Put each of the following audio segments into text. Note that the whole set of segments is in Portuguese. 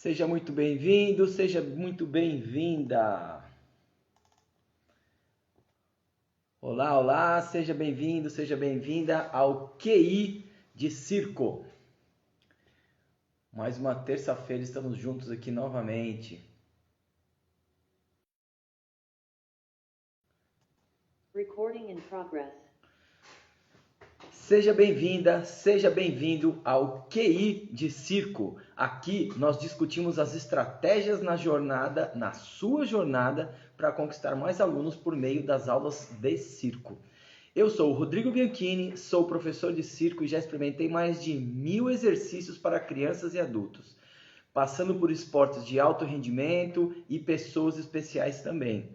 Seja muito bem-vindo, seja muito bem-vinda. Olá, olá, seja bem-vindo, seja bem-vinda ao QI de Circo. Mais uma terça-feira estamos juntos aqui novamente. Recording in progress. Seja bem-vinda, seja bem-vindo ao QI de Circo. Aqui nós discutimos as estratégias na sua jornada, para conquistar mais alunos por meio das aulas de circo. Eu sou o Rodrigo Bianchini, sou professor de circo e já experimentei mais de 1000 exercícios para crianças e adultos, passando por esportes de alto rendimento e pessoas especiais também.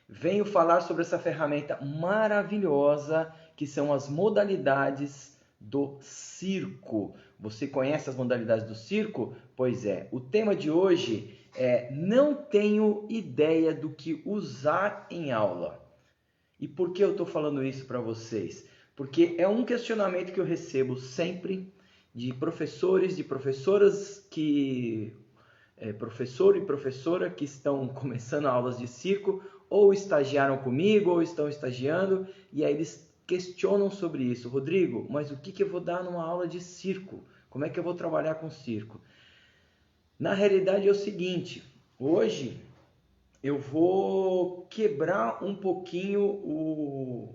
Venho falar sobre essa ferramenta maravilhosa que são as modalidades do circo. Você conhece as modalidades do circo? Pois é, o tema de hoje é não tenho ideia do que usar em aula. E por que eu estou falando isso para vocês? Porque é um questionamento que eu recebo sempre de professores, de professoras professor e professora que estão começando aulas de circo, ou estagiaram comigo, ou estão estagiando, e aí eles questionam sobre isso. Rodrigo, mas o que eu vou dar numa aula de circo? Como é que eu vou trabalhar com circo? Na realidade é o seguinte, hoje eu vou quebrar um pouquinho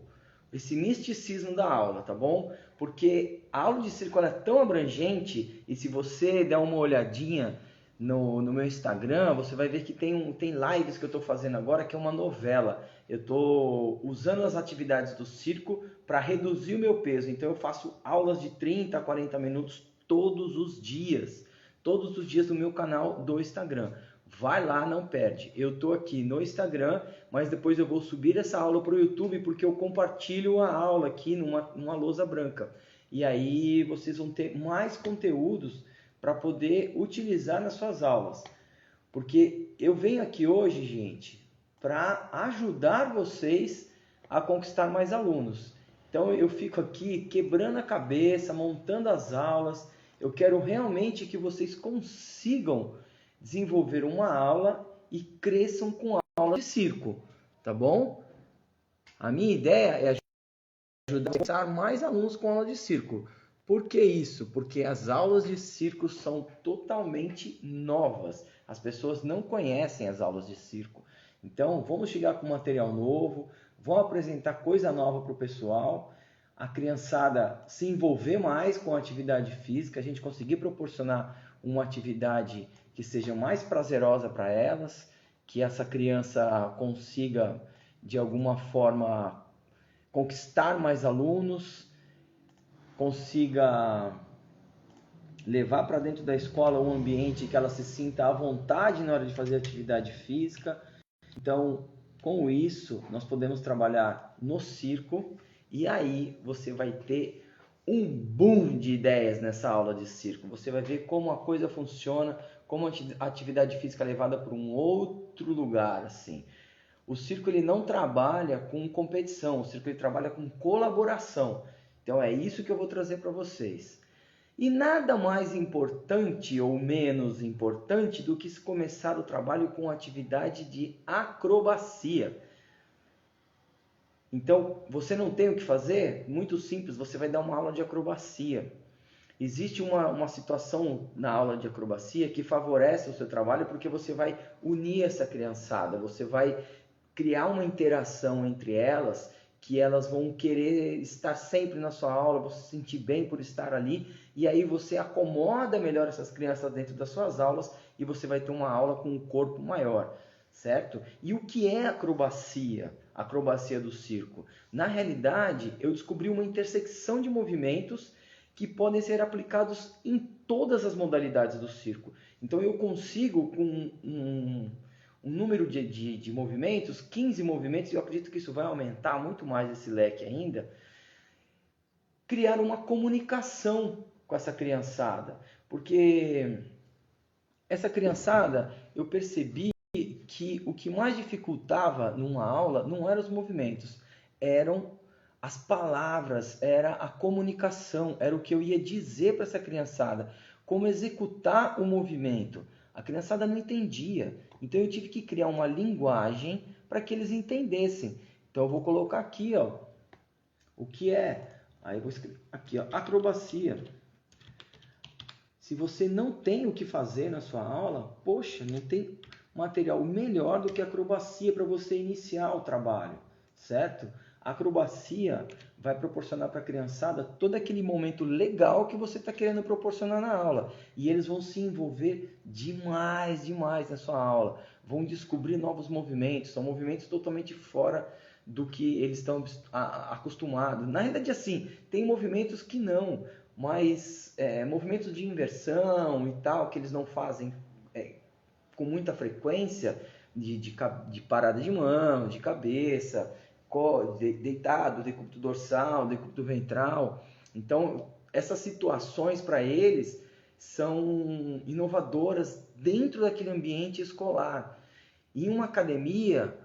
esse misticismo da aula, tá bom? Porque a aula de circo é tão abrangente, e se você der uma olhadinha no meu Instagram, você vai ver que tem lives que eu estou fazendo agora, que é uma novela. Eu estou usando as atividades do circo para reduzir o meu peso. Então eu faço aulas de 30 a 40 minutos todos os dias no meu canal do Instagram. Vai lá, não perde. Eu estou aqui no Instagram, mas depois eu vou subir essa aula para o YouTube, porque eu compartilho a aula aqui numa lousa branca. E aí vocês vão ter mais conteúdos para poder utilizar nas suas aulas. Porque eu venho aqui hoje, gente, para ajudar vocês a conquistar mais alunos. Então eu fico aqui quebrando a cabeça, montando as aulas. Eu quero realmente que vocês consigam desenvolver uma aula e cresçam com aula de circo, tá bom? A minha ideia é ajudar a conquistar mais alunos com aula de circo. Por que isso? Porque as aulas de circo são totalmente novas. As pessoas não conhecem as aulas de circo. Então, vamos chegar com material novo, vamos apresentar coisa nova para o pessoal, a criançada se envolver mais com a atividade física, a gente conseguir proporcionar uma atividade que seja mais prazerosa para elas, que essa criança consiga, de alguma forma, conquistar mais alunos, consiga levar para dentro da escola um ambiente que ela se sinta à vontade na hora de fazer atividade física. Então, com isso, nós podemos trabalhar no circo, e aí você vai ter um boom de ideias nessa aula de circo. Você vai ver como a coisa funciona, como a atividade física é levada para um outro lugar, assim. O circo ele não trabalha com competição, o circo ele trabalha com colaboração. Então é isso que eu vou trazer para vocês. E nada mais importante ou menos importante do que se começar o trabalho com atividade de acrobacia. Então, você não tem o que fazer? Muito simples, você vai dar uma aula de acrobacia. Existe uma situação na aula de acrobacia que favorece o seu trabalho, porque você vai unir essa criançada, você vai criar uma interação entre elas, que elas vão querer estar sempre na sua aula, você se sentir bem por estar ali, e aí você acomoda melhor essas crianças dentro das suas aulas e você vai ter uma aula com um corpo maior, certo? E o que é acrobacia? Acrobacia do circo. Na realidade, eu descobri uma intersecção de movimentos que podem ser aplicados em todas as modalidades do circo. Então eu consigo, com um número de movimentos, 15 movimentos, e eu acredito que isso vai aumentar muito mais esse leque ainda, criar uma comunicação com essa criançada. Porque essa criançada, eu percebi que o que mais dificultava numa aula não eram os movimentos, eram as palavras, era a comunicação, era o que eu ia dizer para essa criançada, como executar o movimento. A criançada não entendia. Então eu tive que criar uma linguagem para que eles entendessem. Então eu vou colocar aqui, ó, o que é. Aí eu vou escrever aqui, ó, acrobacia. Se você não tem o que fazer na sua aula, poxa, não tem material melhor do que acrobacia para você iniciar o trabalho, certo? A acrobacia vai proporcionar para a criançada todo aquele momento legal que você está querendo proporcionar na aula. E eles vão se envolver demais, demais na sua aula. Vão descobrir novos movimentos, são movimentos totalmente fora do que eles estão acostumados. Na realidade, assim, tem movimentos que não, mas movimentos de inversão e tal, que eles não fazem com muita frequência, de parada de mão, de cabeça, deitado, decúbito dorsal, decúbito ventral. Então, essas situações para eles são inovadoras dentro daquele ambiente escolar. Em uma academia,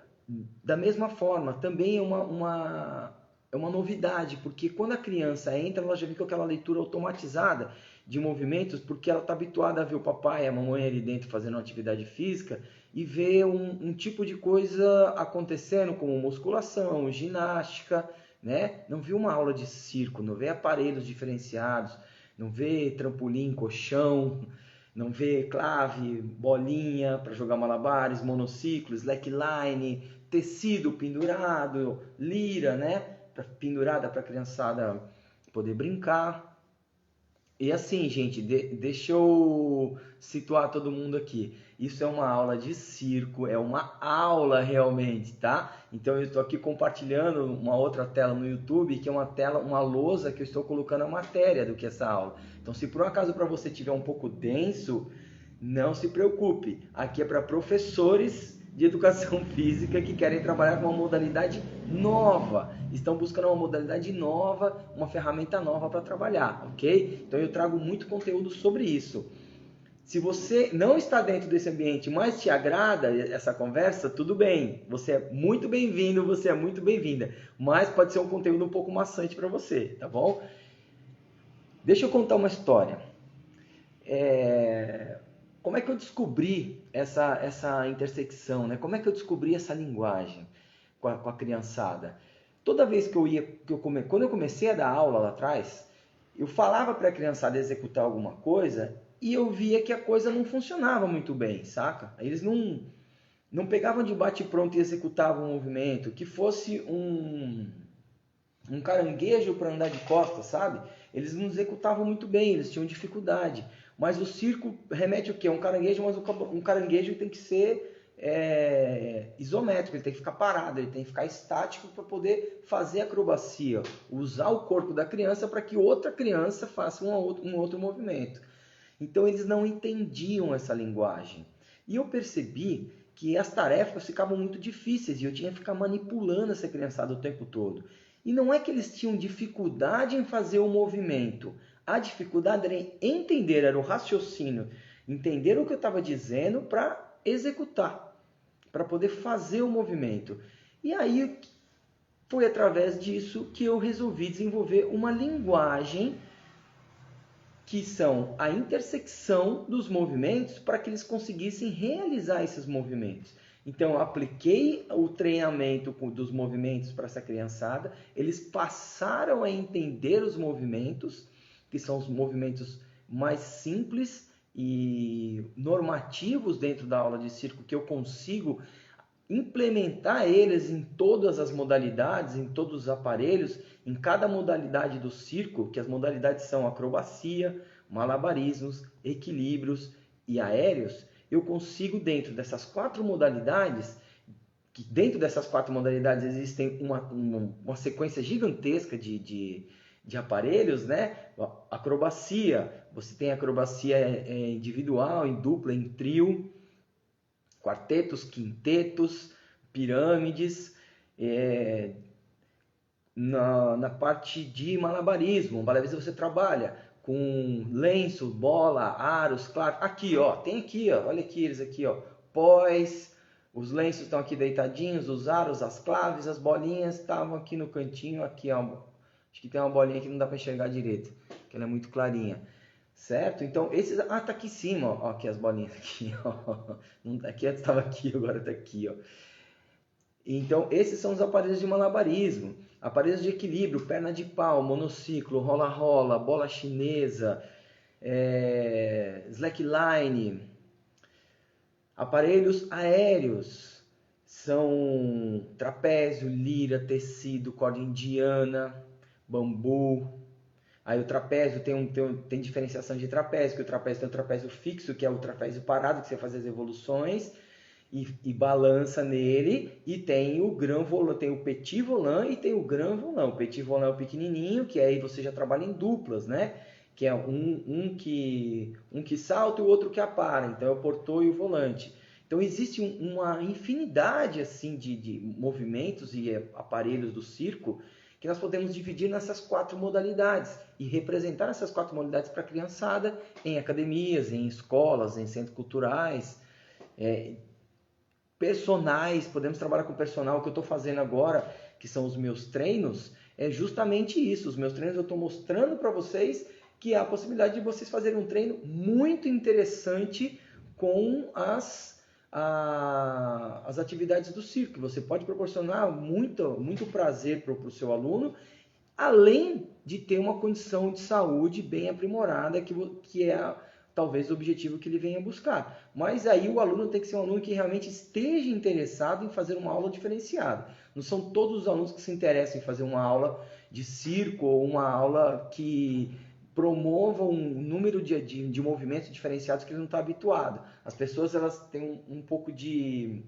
da mesma forma, também é uma novidade, porque quando a criança entra, ela já vem com aquela leitura automatizada de movimentos, porque ela está habituada a ver o papai e a mamãe ali dentro fazendo uma atividade física e ver um tipo de coisa acontecendo, como musculação, ginástica, né? Não vê uma aula de circo, não vê aparelhos diferenciados, não vê trampolim, colchão, não vê clave, bolinha para jogar malabares, monociclo, slackline, tecido pendurado, lira, né? Pendurada para a criançada poder brincar. E assim, gente, deixa eu situar todo mundo aqui. Isso é uma aula de circo, é uma aula realmente, tá? Então eu estou aqui compartilhando uma outra tela no YouTube, que é uma tela, uma lousa que eu estou colocando a matéria do que é essa aula. Então se por um acaso para você tiver um pouco denso, não se preocupe. Aqui é para professores de educação física que querem trabalhar com uma modalidade nova, estão buscando uma modalidade nova, uma ferramenta nova para trabalhar, ok? Então eu trago muito conteúdo sobre isso. Se você não está dentro desse ambiente, mas te agrada essa conversa, tudo bem, você é muito bem-vindo, você é muito bem-vinda, mas pode ser um conteúdo um pouco maçante para você, tá bom? Deixa eu contar uma história. Como é que eu descobri essa intersecção, né? Como é que eu descobri essa linguagem com a criançada? Toda vez quando eu comecei a dar aula lá atrás, eu falava para a criançada executar alguma coisa e eu via que a coisa não funcionava muito bem, saca? Eles não pegavam de bate-pronto e executavam o movimento, que fosse um caranguejo para andar de costas, sabe? Eles não executavam muito bem, eles tinham dificuldade. Mas o circo remete o quê? Um caranguejo, mas um caranguejo tem que ser isométrico, ele tem que ficar parado, ele tem que ficar estático para poder fazer acrobacia, usar o corpo da criança para que outra criança faça um outro movimento. Então eles não entendiam essa linguagem. E eu percebi que as tarefas ficavam muito difíceis e eu tinha que ficar manipulando essa criançada o tempo todo. E não é que eles tinham dificuldade em fazer o movimento. A dificuldade era em entender, era o raciocínio. Entender o que eu estava dizendo para executar, para poder fazer o movimento. E aí foi através disso que eu resolvi desenvolver uma linguagem que são a intersecção dos movimentos para que eles conseguissem realizar esses movimentos. Então, eu apliquei o treinamento dos movimentos para essa criançada, eles passaram a entender os movimentos, que são os movimentos mais simples e normativos dentro da aula de circo, que eu consigo implementar eles em todas as modalidades, em todos os aparelhos, em cada modalidade do circo, que as modalidades são acrobacia, malabarismos, equilíbrios e aéreos. Eu consigo, dentro dessas 4 modalidades, que dentro dessas 4 modalidades existem uma sequência gigantesca de aparelhos, né? Acrobacia, você tem acrobacia individual, em dupla, em trio, quartetos, quintetos, pirâmides. Na parte de malabarismo, você trabalha com lenço, bola, aros, claro. Aqui, ó, tem aqui, ó, olha aqui eles aqui, ó, pós, os lenços estão aqui deitadinhos, os aros, as claves, as bolinhas estavam aqui no cantinho, aqui, ó. Acho que tem uma bolinha que não dá para enxergar direito, que ela é muito clarinha. certo? Então, esses... Ah, tá aqui em cima, ó, aqui as bolinhas, aqui, ó. Aqui antes estava aqui, agora tá aqui, ó. Então, esses são os aparelhos de malabarismo. Aparelhos de equilíbrio, perna de pau, monociclo, rola-rola, bola chinesa, slackline. Aparelhos aéreos são trapézio, lira, tecido, corda indiana, bambu. Aí o trapézio tem diferenciação de trapézio, que o trapézio tem o trapézio fixo, que é o trapézio parado, que você faz as evoluções e balança nele, e tem o grand volant, tem o petit volant e tem o grand volant. O petit volant é o pequenininho, que aí você já trabalha em duplas, né? Que é um que salta e o outro que apara, então é o portô e o volante. Então existe uma infinidade assim de movimentos e aparelhos do circo que nós podemos dividir nessas 4 modalidades e representar essas 4 modalidades para a criançada em academias, em escolas, em centros culturais, personagens, podemos trabalhar com personal. O que eu estou fazendo agora, que são os meus treinos, é justamente isso. Os meus treinos eu estou mostrando para vocês que há a possibilidade de vocês fazerem um treino muito interessante com as atividades do circo. Você pode proporcionar muito prazer para o seu aluno, além de ter uma condição de saúde bem aprimorada, que é talvez o objetivo que ele venha buscar. Mas aí o aluno tem que ser um aluno que realmente esteja interessado em fazer uma aula diferenciada. Não são todos os alunos que se interessam em fazer uma aula de circo ou uma aula que promova um número de movimentos diferenciados que ele não está habituado. As pessoas elas têm um pouco de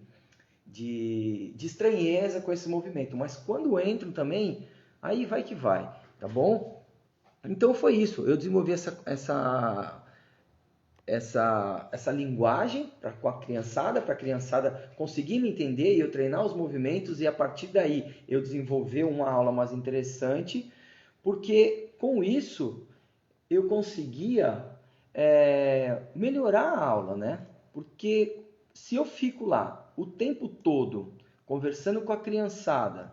estranheza com esse movimento, mas quando entram também, aí vai que vai, tá bom? Então foi isso, eu desenvolvi essa linguagem com a criançada, para a criançada conseguir me entender e eu treinar os movimentos, e a partir daí eu desenvolver uma aula mais interessante, porque com isso eu conseguia melhorar a aula, né? Porque se eu fico lá o tempo todo conversando com a criançada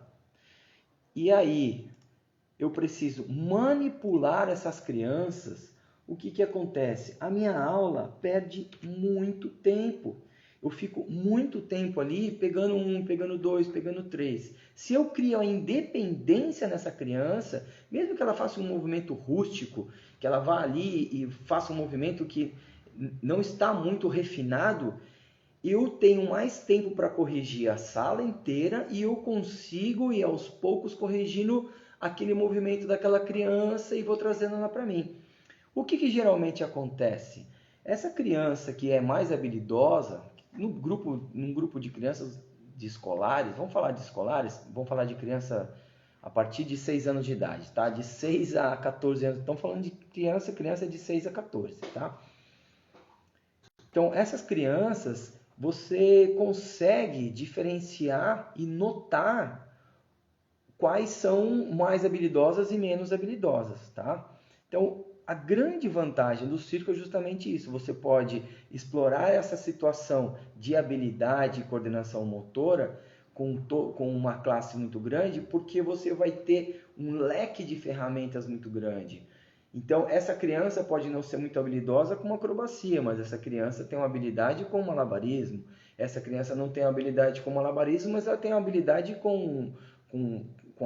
e aí eu preciso manipular essas crianças, o que acontece? A minha aula perde muito tempo. Eu fico muito tempo ali pegando 1, pegando 2, pegando 3. Se eu crio a independência nessa criança, mesmo que ela faça um movimento rústico, que ela vá ali e faça um movimento que não está muito refinado, eu tenho mais tempo para corrigir a sala inteira e eu consigo ir aos poucos corrigindo aquele movimento daquela criança e vou trazendo ela para mim. O que geralmente acontece? Essa criança que é mais habilidosa, num grupo de crianças de escolares, vamos falar de escolares, vamos falar de criança a partir de 6 anos de idade, tá? De 6 a 14 anos, estamos falando de criança de 6 a 14, tá? Então, essas crianças, você consegue diferenciar e notar quais são mais habilidosas e menos habilidosas, tá? Então, a grande vantagem do circo é justamente isso. Você pode explorar essa situação de habilidade e coordenação motora com uma classe muito grande, porque você vai ter um leque de ferramentas muito grande. Então, essa criança pode não ser muito habilidosa com acrobacia, mas essa criança tem uma habilidade com malabarismo. Essa criança não tem habilidade com malabarismo, mas ela tem uma habilidade com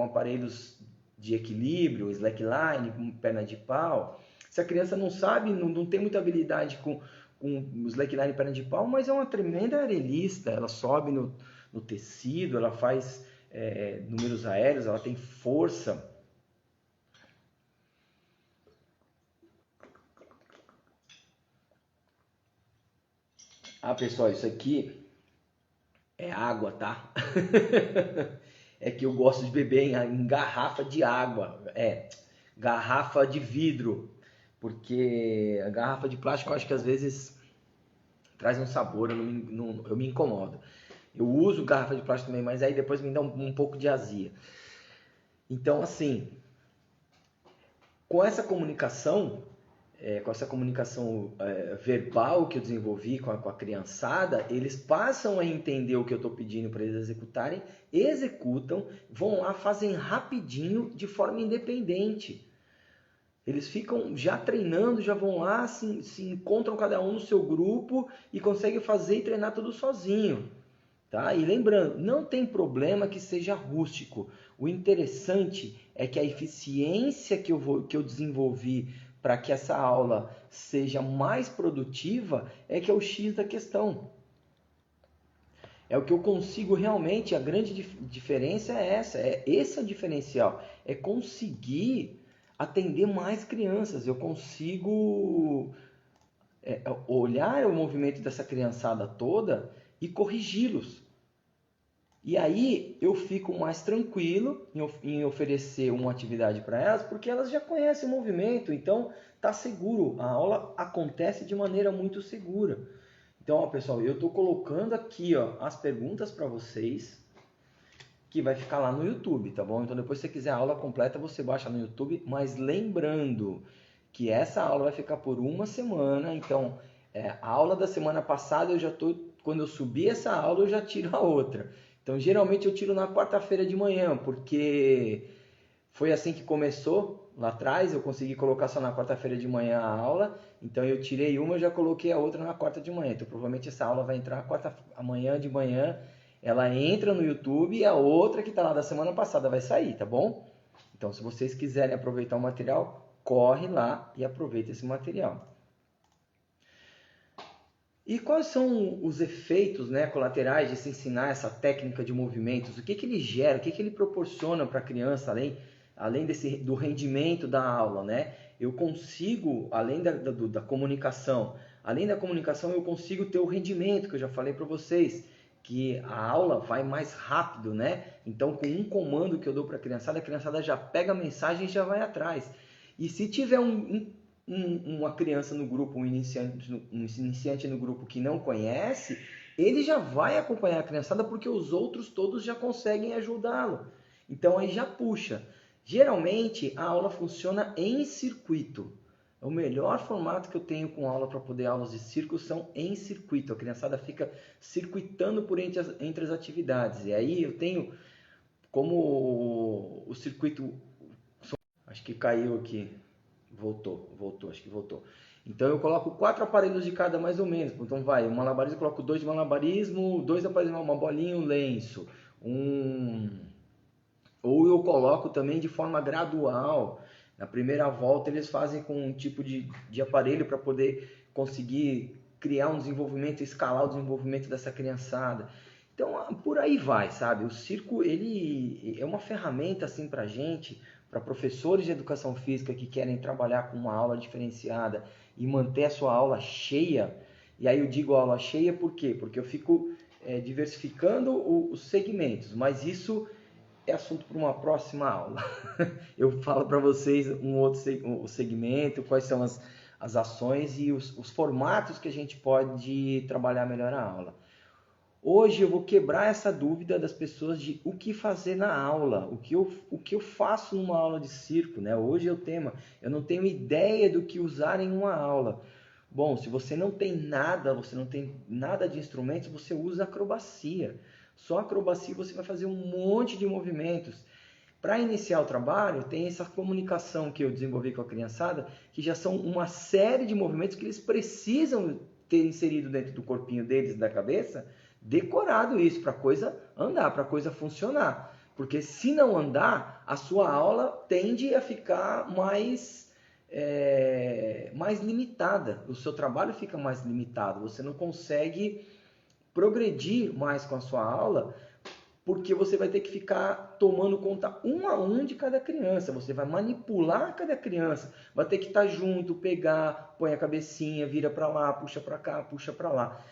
aparelhos de equilíbrio, slackline, com perna de pau. Se a criança não sabe, não tem muita habilidade com slackline e perna de pau, mas é uma tremenda aerelista, ela sobe no tecido, ela faz números aéreos, ela tem força. Ah, pessoal, isso aqui é água, tá? É que eu gosto de beber em garrafa de água, garrafa de vidro, porque a garrafa de plástico eu acho que às vezes traz um sabor, eu me incomodo. Eu uso garrafa de plástico também, mas aí depois me dá um pouco de azia. Então, assim, com essa comunicação verbal que eu desenvolvi com a criançada, eles passam a entender o que eu estou pedindo para eles executarem, executam, vão lá, fazem rapidinho, de forma independente. Eles ficam já treinando, já vão lá, se encontram cada um no seu grupo e conseguem fazer e treinar tudo sozinho. Tá? E lembrando, não tem problema que seja rústico. O interessante é que a eficiência que eu desenvolvi para que essa aula seja mais produtiva é que é o X da questão. É o que eu consigo realmente, a grande diferença é essa, é esse o diferencial, é conseguir atender mais crianças, eu consigo olhar o movimento dessa criançada toda e corrigi-los. E aí eu fico mais tranquilo em oferecer uma atividade para elas, porque elas já conhecem o movimento, então tá seguro, a aula acontece de maneira muito segura. Então, ó, pessoal, eu estou colocando aqui, ó, as perguntas para vocês, que vai ficar lá no YouTube, tá bom? Então, depois se você quiser a aula completa, você baixa no YouTube, mas lembrando que essa aula vai ficar por uma semana. Então, a aula da semana passada, quando eu subir essa aula, eu já tiro a outra. Então, geralmente eu tiro na quarta-feira de manhã, porque foi assim que começou lá atrás, eu consegui colocar só na quarta-feira de manhã a aula, então eu tirei uma e já coloquei a outra na quarta de manhã. Então provavelmente essa aula vai entrar amanhã de manhã, ela entra no YouTube e a outra que está lá da semana passada vai sair, tá bom? Então se vocês quiserem aproveitar o material, corre lá e aproveita esse material. E quais são os efeitos, né, colaterais de se ensinar essa técnica de movimentos? O que ele gera, o que ele proporciona para a criança, além do rendimento da aula, né? Eu consigo, além da comunicação, eu consigo ter o rendimento, que eu já falei para vocês, que a aula vai mais rápido, né? Então, com um comando que eu dou para a criançada já pega a mensagem e já vai atrás. E se tiver uma criança no grupo, um iniciante no grupo que não conhece, ele já vai acompanhar a criançada porque os outros todos já conseguem ajudá-lo. Então aí já puxa. Geralmente a aula funciona em circuito. O melhor formato que eu tenho com aula para poder aulas de circo são em circuito. A criançada fica circuitando por entre as atividades. E aí eu tenho como o circuito... Acho que caiu aqui. Voltou, acho que voltou. Então eu coloco 4 aparelhos de cada mais ou menos. Então vai, o malabarismo eu coloco 2 de malabarismo, 2 aparelhos, uma bolinha, um lenço. Ou eu coloco também de forma gradual. Na primeira volta eles fazem com um tipo de aparelho para poder conseguir criar um desenvolvimento, escalar o desenvolvimento dessa criançada. Então por aí vai, sabe? O circo ele é uma ferramenta assim para gente, para professores de educação física que querem trabalhar com uma aula diferenciada e manter a sua aula cheia. E aí eu digo aula cheia por quê? Porque eu fico diversificando os segmentos, mas isso é assunto para uma próxima aula. Eu falo para vocês um outro segmento, quais são as ações e os formatos que a gente pode trabalhar melhor a aula. Hoje eu vou quebrar essa dúvida das pessoas de o que fazer na aula, o que eu faço numa aula de circo, né? Hoje é o tema, eu não tenho ideia do que usar em uma aula. Bom, se você não tem nada de instrumentos, você usa acrobacia. Só acrobacia você vai fazer um monte de movimentos. Para iniciar o trabalho, tem essa comunicação que eu desenvolvi com a criançada, que já são uma série de movimentos que eles precisam ter inserido dentro do corpinho deles, da cabeça, decorado isso, para a coisa andar, para a coisa funcionar. Porque se não andar, a sua aula tende a ficar mais limitada. O seu trabalho fica mais limitado. Você não consegue progredir mais com a sua aula, porque você vai ter que ficar tomando conta um a um de cada criança. Você vai manipular cada criança, vai ter que estar junto, pegar, põe a cabecinha, vira para lá, puxa para cá, puxa para lá.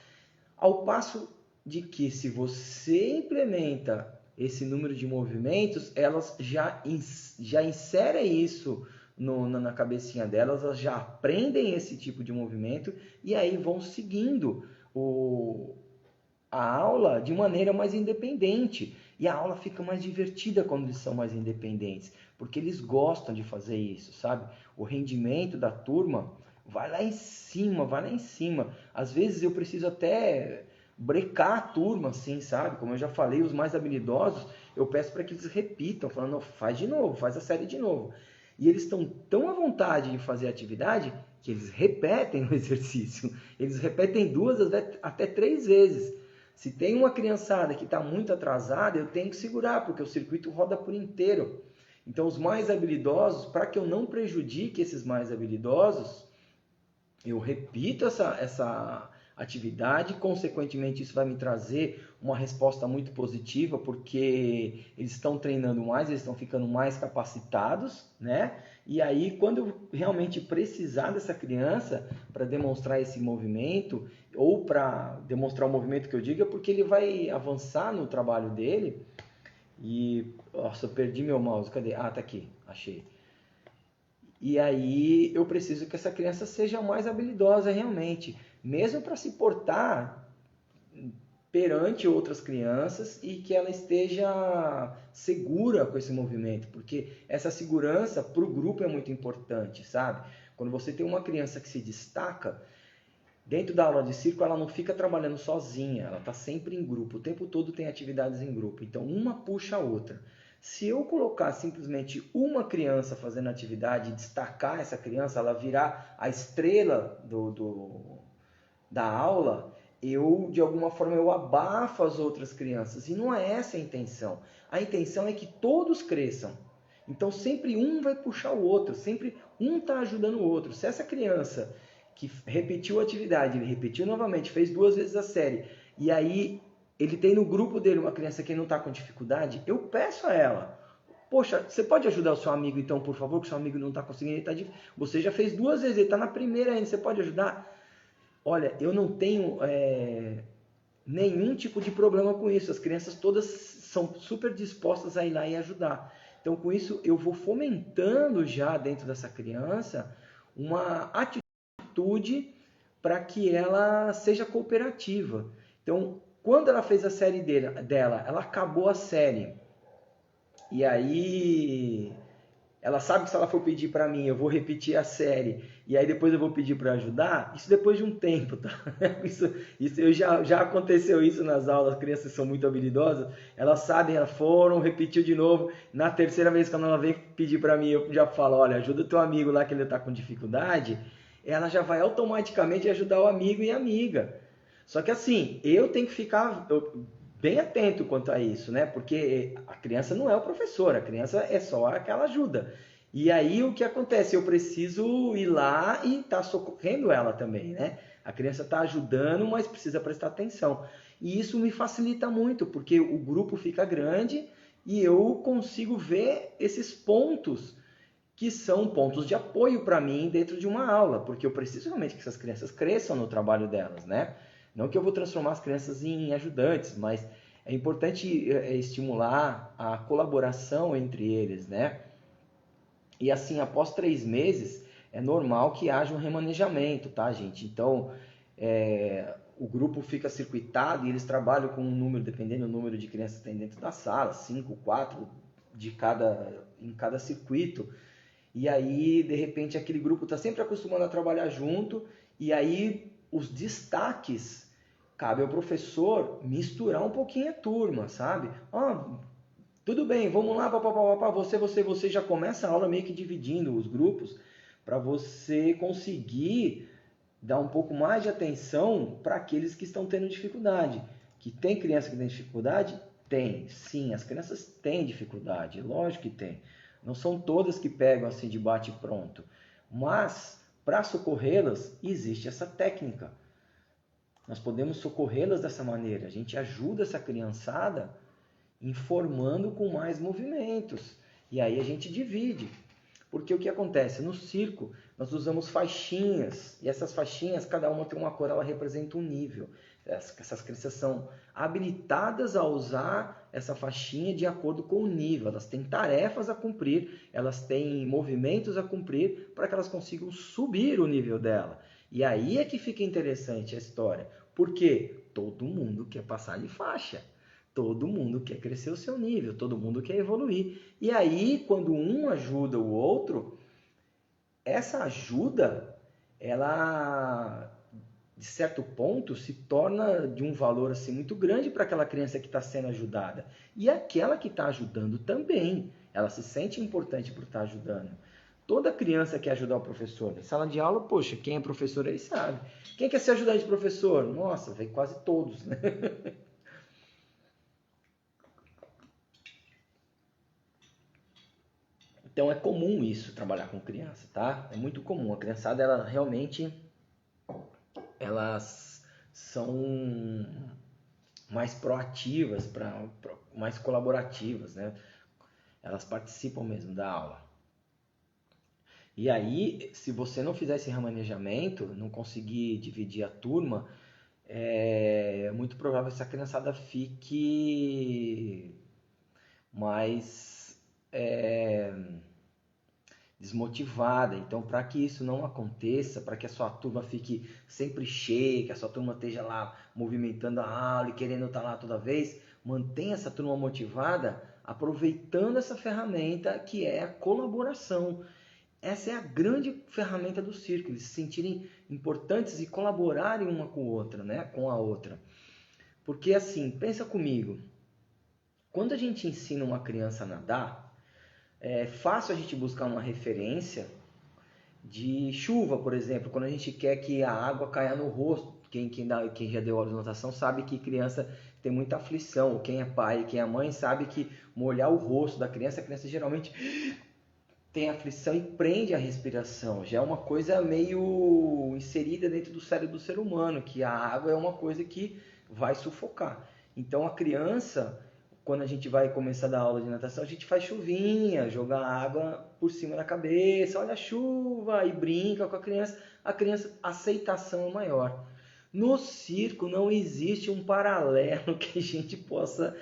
Ao passo de que se você implementa esse número de movimentos, elas já inserem isso na cabecinha delas, elas já aprendem esse tipo de movimento e aí vão seguindo a aula de maneira mais independente. E a aula fica mais divertida quando eles são mais independentes, porque eles gostam de fazer isso, sabe? O rendimento da turma vai lá em cima, vai lá em cima. Às vezes eu preciso até brecar a turma, assim, sabe? Como eu já falei, os mais habilidosos, eu peço para que eles repitam, falando, faz de novo, faz a série de novo. e eles estão tão à vontade de fazer a atividade que eles repetem o exercício. Eles repetem 2 até 3 vezes. Se tem uma criançada que está muito atrasada, eu tenho que segurar, porque o circuito roda por inteiro. Então, os mais habilidosos, para que eu não prejudique esses mais habilidosos, eu repito essa atividade, consequentemente isso vai me trazer uma resposta muito positiva, porque eles estão treinando mais, eles estão ficando mais capacitados, né? E aí, quando eu realmente precisar dessa criança para demonstrar esse movimento, ou para demonstrar o movimento que eu digo, é porque ele vai avançar no trabalho dele. E, nossa, eu perdi meu mouse, cadê? Ah, tá aqui, achei. E aí eu preciso que essa criança seja mais habilidosa realmente, mesmo para se portar perante outras crianças e que ela esteja segura com esse movimento, porque essa segurança para o grupo é muito importante, sabe? Quando você tem uma criança que se destaca, dentro da aula de circo ela não fica trabalhando sozinha, ela está sempre em grupo, o tempo todo tem atividades em grupo, então uma puxa a outra. Se eu colocar simplesmente uma criança fazendo atividade e destacar essa criança, ela virar a estrela da aula, de alguma forma, eu abafo as outras crianças. E não é essa a intenção. A intenção é que todos cresçam. Então, sempre um vai puxar o outro, sempre um está ajudando o outro. Se essa criança que repetiu a atividade, ele repetiu novamente, fez 2 vezes a série, e aí ele tem no grupo dele uma criança que não está com dificuldade, eu peço a ela, poxa, você pode ajudar o seu amigo então, por favor, que o seu amigo não está conseguindo, você já fez 2 vezes, ele está na primeira ainda, você pode ajudar? Olha, eu não tenho nenhum tipo de problema com isso, as crianças todas são super dispostas a ir lá e ajudar. Então, com isso, eu vou fomentando já dentro dessa criança uma atitude para que ela seja cooperativa. Então, quando ela fez a série dela, ela acabou a série. E aí, ela sabe que se ela for pedir para mim, eu vou repetir a série. E aí depois eu vou pedir para ajudar. Isso depois de um tempo, tá? Isso já aconteceu isso nas aulas. As crianças são muito habilidosas. Elas sabem, elas foram, repetiu de novo. Na terceira vez que ela vem pedir para mim, eu já falo, olha, ajuda o teu amigo lá que ele está com dificuldade. Ela já vai automaticamente ajudar o amigo e a amiga. Só que assim, eu tenho que ficar bem atento quanto a isso, né? Porque a criança não é o professor, a criança é só aquela ajuda. E aí o que acontece? Eu preciso ir lá e estar socorrendo ela também, né? A criança está ajudando, mas precisa prestar atenção. E isso me facilita muito, porque o grupo fica grande e eu consigo ver esses pontos que são pontos de apoio para mim dentro de uma aula, porque eu preciso realmente que essas crianças cresçam no trabalho delas, né? Não que eu vou transformar as crianças em ajudantes, mas é importante estimular a colaboração entre eles, né? E assim, após 3 meses, é normal que haja um remanejamento, tá, gente? Então, o grupo fica circuitado e eles trabalham com um número, dependendo do número de crianças que tem dentro da sala, 5, 4 em cada circuito. E aí, de repente, aquele grupo está sempre acostumado a trabalhar junto, e aí os destaques, cabe ao professor misturar um pouquinho a turma, sabe? Tudo bem, vamos lá, você já começa a aula meio que dividindo os grupos, para você conseguir dar um pouco mais de atenção para aqueles que estão tendo dificuldade. Que tem criança que tem dificuldade? Tem, sim, as crianças têm dificuldade, lógico que tem. Não são todas que pegam assim de bate e pronto. Mas, para socorrê-las, existe essa técnica. Nós podemos socorrê-las dessa maneira. A gente ajuda essa criançada informando com mais movimentos. E aí a gente divide. Porque o que acontece? No circo, nós usamos faixinhas. E essas faixinhas, cada uma tem uma cor, ela representa um nível. Essas crianças são habilitadas a usar essa faixinha de acordo com o nível. Elas têm tarefas a cumprir, elas têm movimentos a cumprir para que elas consigam subir o nível dela. E aí é que fica interessante a história. Porque todo mundo quer passar de faixa. Todo mundo quer crescer o seu nível, todo mundo quer evoluir. E aí, quando um ajuda o outro, essa ajuda, ela, de certo ponto, se torna de um valor assim, muito grande para aquela criança que está sendo ajudada. E aquela que está ajudando também, ela se sente importante por estar ajudando. Toda criança quer ajudar o professor. Em sala de aula, poxa, quem é professor aí sabe. Quem quer ser ajudante de professor? Nossa, vem quase todos, né? Então é comum isso, trabalhar com criança, tá? É muito comum. A criançada, ela realmente, elas são mais proativas, mais colaborativas, né? Elas participam mesmo da aula. E aí, se você não fizer esse remanejamento, não conseguir dividir a turma, é muito provável que essa criançada fique mais desmotivada. Então, para que isso não aconteça, para que a sua turma fique sempre cheia, que a sua turma esteja lá movimentando a aula e querendo estar lá toda vez, mantenha essa turma motivada, aproveitando essa ferramenta que é a colaboração. Essa é a grande ferramenta do circo, eles se sentirem importantes e colaborarem uma com a outra, né? Com a outra. Porque assim, pensa comigo, quando a gente ensina uma criança a nadar, é fácil a gente buscar uma referência de chuva, por exemplo, quando a gente quer que a água caia no rosto. Quem já deu aula de natação sabe que criança tem muita aflição. Quem é pai, quem é mãe sabe que molhar o rosto da criança, a criança geralmente tem aflição e prende a respiração. Já é uma coisa meio inserida dentro do cérebro do ser humano, que a água é uma coisa que vai sufocar. Então a criança, quando a gente vai começar a dar aula de natação, a gente faz chuvinha, joga água por cima da cabeça, olha a chuva, e brinca com a criança, a aceitação é maior. No circo não existe um paralelo que a gente possa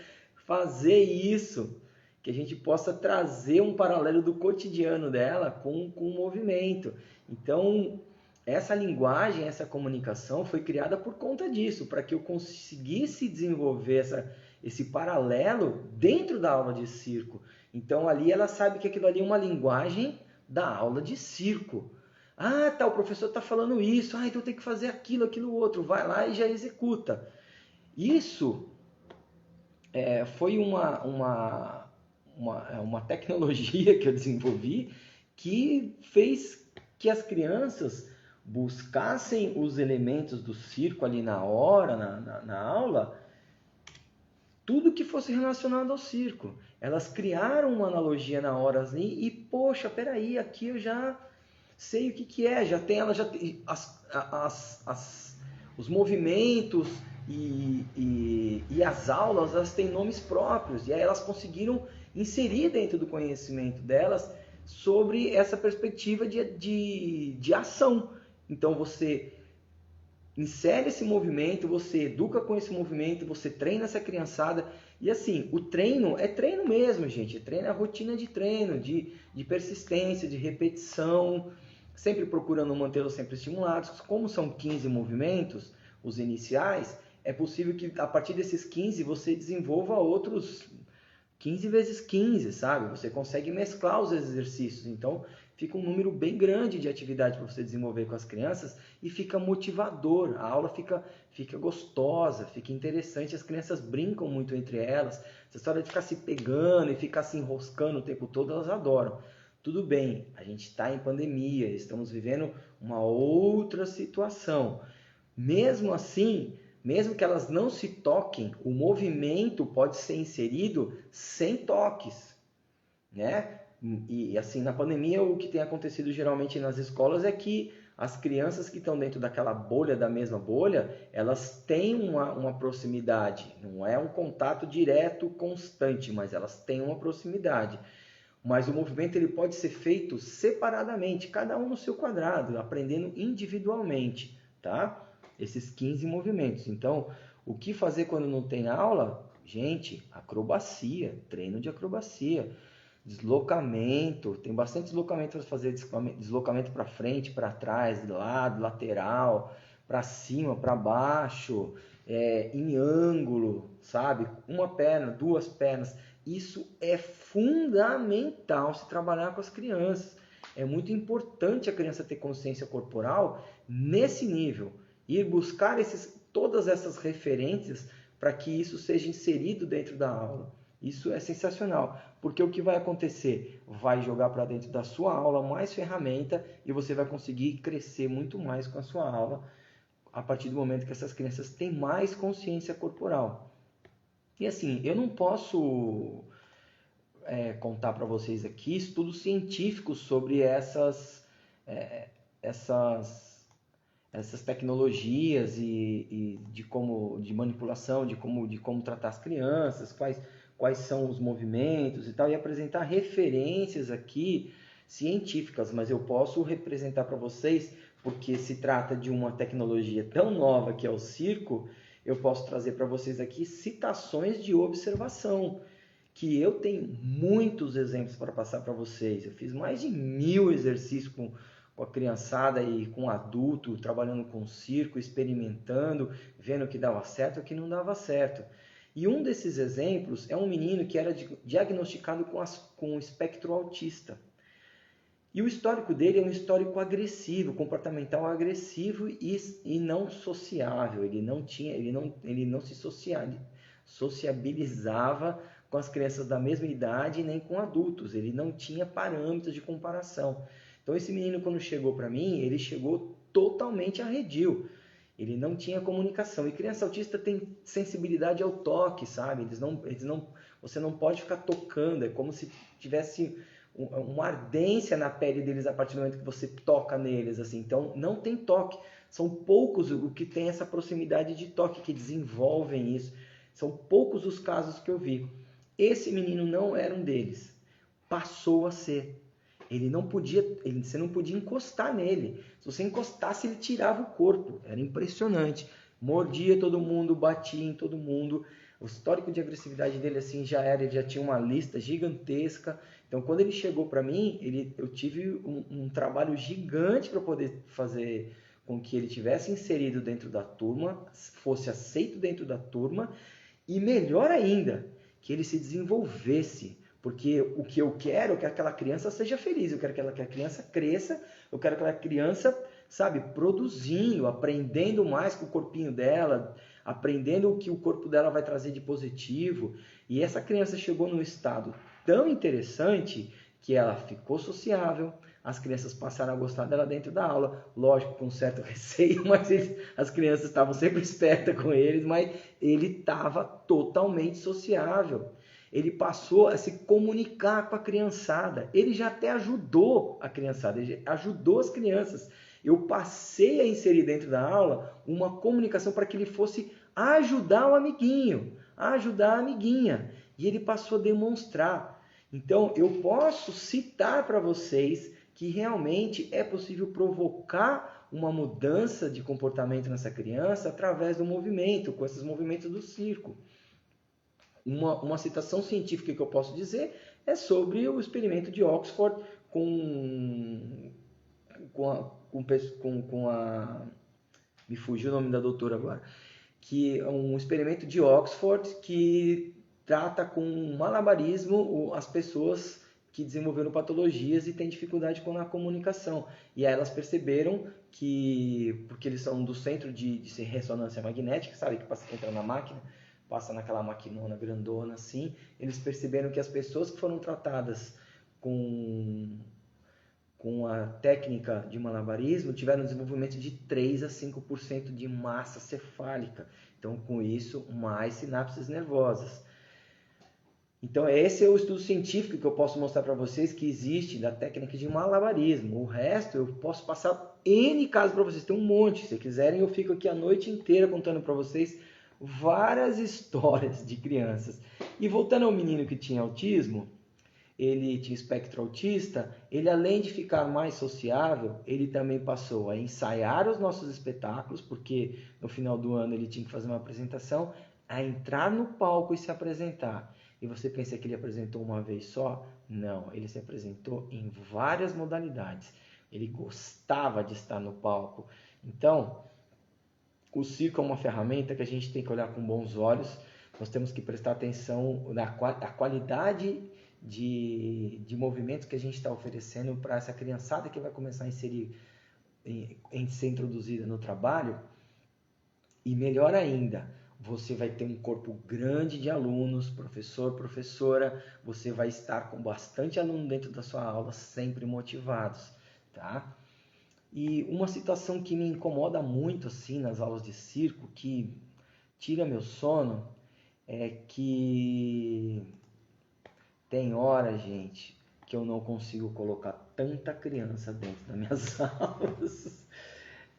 fazer isso, que a gente possa trazer um paralelo do cotidiano dela com o movimento. Então, essa linguagem, essa comunicação foi criada por conta disso, para que eu conseguisse desenvolver esse paralelo dentro da aula de circo. Então, ali ela sabe que aquilo ali é uma linguagem da aula de circo. Ah, tá, o professor está falando isso, então tem que fazer aquilo outro. Vai lá e já executa. Isso foi uma tecnologia que eu desenvolvi que fez que as crianças buscassem os elementos do circo ali na hora, na aula, tudo que fosse relacionado ao circo. Elas criaram uma analogia na hora ali e, poxa, peraí, aqui eu já sei o que é, ela já tem os movimentos e as aulas, elas têm nomes próprios, e aí elas conseguiram inserir dentro do conhecimento delas sobre essa perspectiva de ação. Então você insere esse movimento, você educa com esse movimento, você treina essa criançada. E assim, o treino é treino mesmo, gente. Treino é a rotina de treino, de persistência, de repetição, sempre procurando mantê-los sempre estimulados. Como são 15 movimentos, os iniciais, é possível que a partir desses 15 você desenvolva outros 15 vezes 15, sabe? Você consegue mesclar os exercícios. Então, fica um número bem grande de atividade para você desenvolver com as crianças e fica motivador. A aula fica gostosa, fica interessante. As crianças brincam muito entre elas. Essa história de ficar se pegando e ficar se enroscando o tempo todo, elas adoram. Tudo bem, a gente está em pandemia, estamos vivendo uma outra situação. Mesmo assim, mesmo que elas não se toquem, o movimento pode ser inserido sem toques, né? E assim, na pandemia, o que tem acontecido geralmente nas escolas é que as crianças que estão dentro daquela bolha, da mesma bolha, elas têm uma proximidade. Não é um contato direto, constante, mas elas têm uma proximidade. Mas o movimento ele pode ser feito separadamente, cada um no seu quadrado, aprendendo individualmente, tá? Esses 15 movimentos. Então, o que fazer quando não tem aula? Gente, acrobacia, treino de acrobacia, deslocamento, tem bastante deslocamento para fazer, deslocamento para frente, para trás, de lado, lateral, para cima, para baixo, em ângulo, sabe? Uma perna, duas pernas. Isso é fundamental se trabalhar com as crianças. É muito importante a criança ter consciência corporal nesse nível. Ir buscar todas essas referências para que isso seja inserido dentro da aula. Isso é sensacional, porque o que vai acontecer? Vai jogar para dentro da sua aula mais ferramenta e você vai conseguir crescer muito mais com a sua aula a partir do momento que essas crianças têm mais consciência corporal. E assim, eu não posso contar para vocês aqui estudos científicos sobre essas, essas tecnologias e de manipulação, de como tratar as crianças, quais são os movimentos e tal, e apresentar referências aqui científicas, mas eu posso representar para vocês, porque se trata de uma tecnologia tão nova que é o circo, eu posso trazer para vocês aqui citações de observação, que eu tenho muitos exemplos para passar para vocês. Eu fiz mais de 1000 exercícios com a criançada e com adulto, trabalhando com circo, experimentando, vendo o que dava certo e o que não dava certo. E um desses exemplos é um menino que era diagnosticado com espectro autista. E o histórico dele é um histórico agressivo, comportamental agressivo e não sociável. Ele não se sociabilizava com as crianças da mesma idade nem com adultos. Ele não tinha parâmetros de comparação. Então esse menino, quando chegou para mim, ele chegou totalmente arredio. Ele não tinha comunicação. E criança autista tem sensibilidade ao toque, sabe? Você não pode ficar tocando. É como se tivesse uma ardência na pele deles a partir do momento que você toca neles, assim. Então não tem toque. São poucos o que tem essa proximidade de toque, que desenvolvem isso. São poucos os casos que eu vi. Esse menino não era um deles. Passou a ser. Você não podia encostar nele. Se você encostasse, ele tirava o corpo. Era impressionante. Mordia todo mundo, batia em todo mundo. O histórico de agressividade dele assim ele já tinha uma lista gigantesca. Então, quando ele chegou para mim, eu tive um trabalho gigante para poder fazer com que ele tivesse inserido dentro da turma, fosse aceito dentro da turma e, melhor ainda, que ele se desenvolvesse. Porque o que eu quero é que aquela criança seja feliz, eu quero que a criança cresça, eu quero que aquela criança, sabe, produzindo, aprendendo mais com o corpinho dela, aprendendo o que o corpo dela vai trazer de positivo. E essa criança chegou num estado tão interessante que ela ficou sociável, as crianças passaram a gostar dela dentro da aula, lógico, com um certo receio, mas as crianças estavam sempre espertas com eles, mas ele estava totalmente sociável. Ele passou a se comunicar com a criançada. Ele já até ajudou a criançada, ele ajudou as crianças. Eu passei a inserir dentro da aula uma comunicação para que ele fosse ajudar o amiguinho, ajudar a amiguinha. E ele passou a demonstrar. Então, eu posso citar para vocês que realmente é possível provocar uma mudança de comportamento nessa criança através do movimento, com esses movimentos do circo. Uma citação científica que eu posso dizer é sobre o experimento de Oxford me fugiu o nome da doutora agora, que é um experimento de Oxford que trata com malabarismo as pessoas que desenvolveram patologias e têm dificuldade com a comunicação. E aí elas perceberam que, porque eles são do centro de ressonância magnética, sabe, que entra na máquina, passa naquela maquinona grandona assim, eles perceberam que as pessoas que foram tratadas com a técnica de malabarismo tiveram desenvolvimento de 3 a 5% de massa cefálica. Então, com isso, mais sinapses nervosas. Então, esse é o estudo científico que eu posso mostrar para vocês que existe da técnica de malabarismo. O resto, eu posso passar N casos para vocês, tem um monte. Se quiserem, eu fico aqui a noite inteira contando para vocês várias histórias de crianças. E voltando ao menino que tinha autismo, ele tinha espectro autista, ele além de ficar mais sociável, ele também passou a ensaiar os nossos espetáculos, porque no final do ano ele tinha que fazer uma apresentação, a entrar no palco e se apresentar. E você pensa que ele apresentou uma vez só? Não, ele se apresentou em várias modalidades. Ele gostava de estar no palco. Então, o circo é uma ferramenta que a gente tem que olhar com bons olhos. Nós temos que prestar atenção na qualidade de movimentos que a gente está oferecendo para essa criançada que vai começar a inserir, em ser introduzida no trabalho. E melhor ainda, você vai ter um corpo grande de alunos, professor, professora, você vai estar com bastante aluno dentro da sua aula, sempre motivados, tá? E uma situação que me incomoda muito assim nas aulas de circo, que tira meu sono, é que tem hora, gente, que eu não consigo colocar tanta criança dentro das minhas aulas.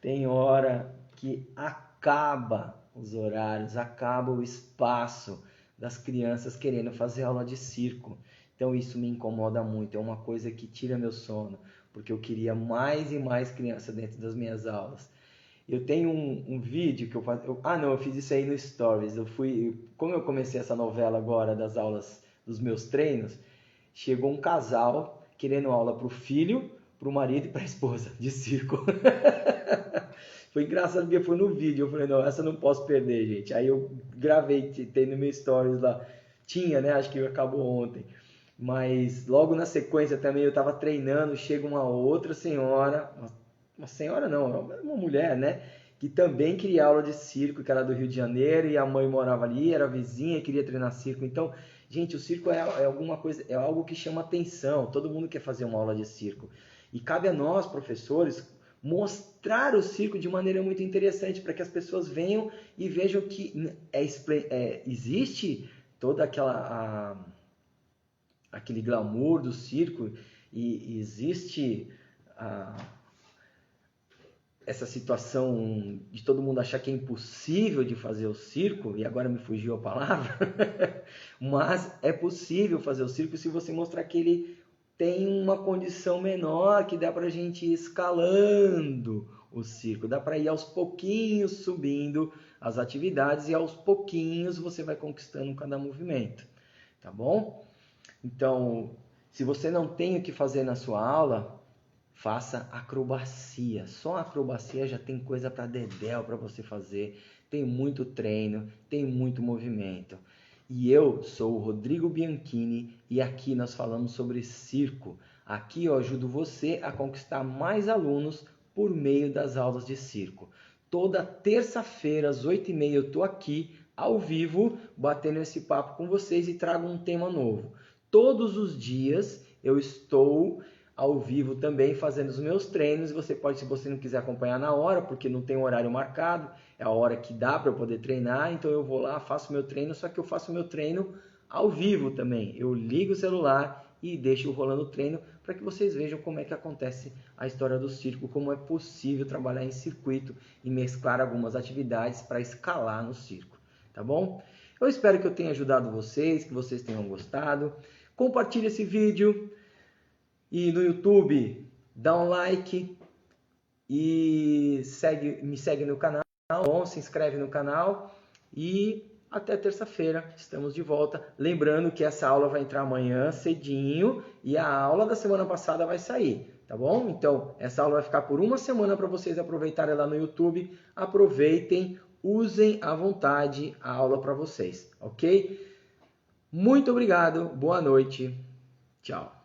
Tem hora que acaba os horários, acaba o espaço das crianças querendo fazer aula de circo. Então isso me incomoda muito, é uma coisa que tira meu sono, porque eu queria mais e mais criança dentro das minhas aulas. Eu tenho um vídeo que eu faço. Eu fiz isso aí no Stories. Como eu comecei essa novela agora das aulas dos meus treinos, chegou um casal querendo aula para o filho, para o marido e para a esposa de circo. Foi engraçado porque foi no vídeo. Eu falei, não, essa eu não posso perder, gente. Aí eu gravei, tem no meu Stories lá. Tinha, né? Acho que acabou ontem. Mas logo na sequência também eu estava treinando, chega uma outra senhora, uma senhora não, uma mulher, né? Que também queria aula de circo, que era do Rio de Janeiro, e a mãe morava ali, era vizinha e queria treinar circo. Então, gente, o circo é alguma coisa, é algo que chama atenção, todo mundo quer fazer uma aula de circo. E cabe a nós, professores, mostrar o circo de maneira muito interessante, para que as pessoas venham e vejam que existe toda aquele glamour do circo e existe essa situação de todo mundo achar que é impossível de fazer o circo, e agora me fugiu a palavra, mas é possível fazer o circo se você mostrar que ele tem uma condição menor, que dá para a gente ir escalando o circo, dá para ir aos pouquinhos subindo as atividades e aos pouquinhos você vai conquistando cada movimento, tá bom? Então, se você não tem o que fazer na sua aula, faça acrobacia. Só acrobacia já tem coisa para dedéu para você fazer. Tem muito treino, tem muito movimento. E eu sou o Rodrigo Bianchini e aqui nós falamos sobre circo. Aqui eu ajudo você a conquistar mais alunos por meio das aulas de circo. Toda terça-feira às 8h30 eu estou aqui ao vivo batendo esse papo com vocês e trago um tema novo. Todos os dias eu estou ao vivo também fazendo os meus treinos. Você pode, se você não quiser acompanhar na hora, porque não tem horário marcado, é a hora que dá para eu poder treinar, então eu vou lá, faço meu treino, só que eu faço meu treino ao vivo também. Eu ligo o celular e deixo rolando o treino para que vocês vejam como é que acontece a história do circo, como é possível trabalhar em circuito e mesclar algumas atividades para escalar no circo, tá bom? Eu espero que eu tenha ajudado vocês, que vocês tenham gostado. Compartilhe esse vídeo e no YouTube dá um like e me segue no canal, se inscreve no canal e até terça-feira estamos de volta. Lembrando que essa aula vai entrar amanhã cedinho e a aula da semana passada vai sair, tá bom? Então essa aula vai ficar por uma semana para vocês aproveitarem lá no YouTube. Aproveitem, usem à vontade a aula para vocês, ok? Muito obrigado, boa noite, tchau.